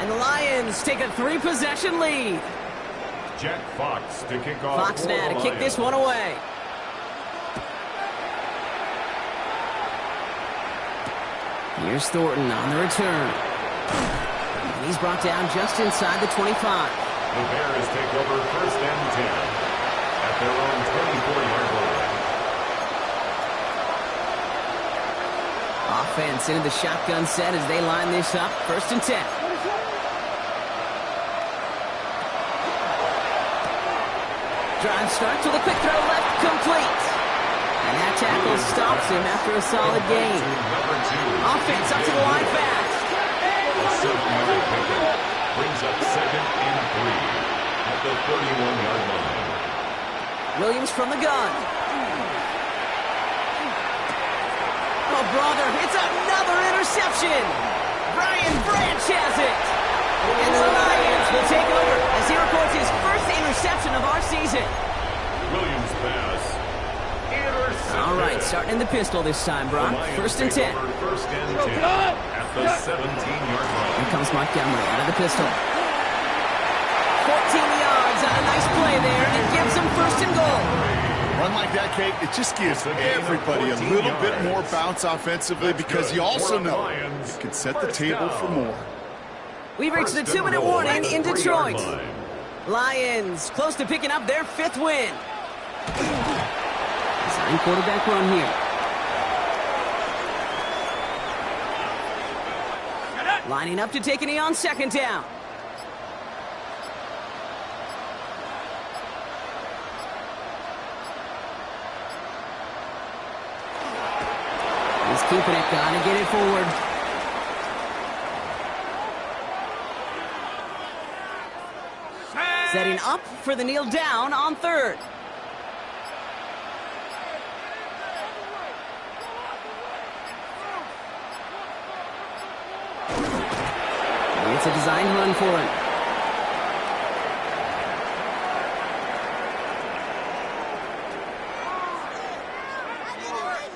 [SPEAKER 1] And the Lions take a 3-possession lead.
[SPEAKER 2] Jack Fox to kick off.
[SPEAKER 1] Fox now to kick this one away. Here's Thornton on the return. And he's brought down just inside the 25.
[SPEAKER 2] The Bears take over first and 10 at their own 24-yard line.
[SPEAKER 1] Offense into the shotgun set as they line this up. First and 10. Drive starts with a quick throw left, complete. And that tackle stops him after a solid gain. Offense up to the line fast.
[SPEAKER 2] A 7-yard pickup brings up second and 3 at the 31-yard line.
[SPEAKER 1] Williams from the gun. Oh, brother, it's another interception. Brian Branch has it. And the Lions will take over as he records his first interception of our season.
[SPEAKER 2] Williams pass.
[SPEAKER 1] All right, starting in the pistol this time, Brock. First and 10.
[SPEAKER 2] First and 10 at the 17-yard line.
[SPEAKER 1] Here comes Montgomery out of the pistol. 14 yards on a nice play there and gives him first and goal.
[SPEAKER 4] Run like that, Kate, it just gives everybody a little bit more bounce offensively because you also know it can set the table for more.
[SPEAKER 1] We've reached the 2-minute warning in Detroit. Lions close to picking up their 5th win. Design quarterback run here. Lining up to take a knee on second down. He's keeping it, gotta get it forward. Setting up for the kneel down on third. It's a designed run for him.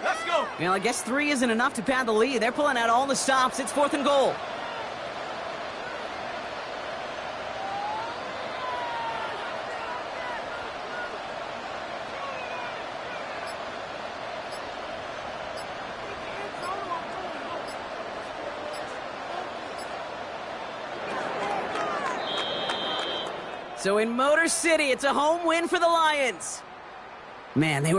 [SPEAKER 1] Let's go. Well, I guess 3 isn't enough to pad the lead. They're pulling out all the stops. It's 4th and goal. So in Motor City, it's a home win for the Lions. Man, they were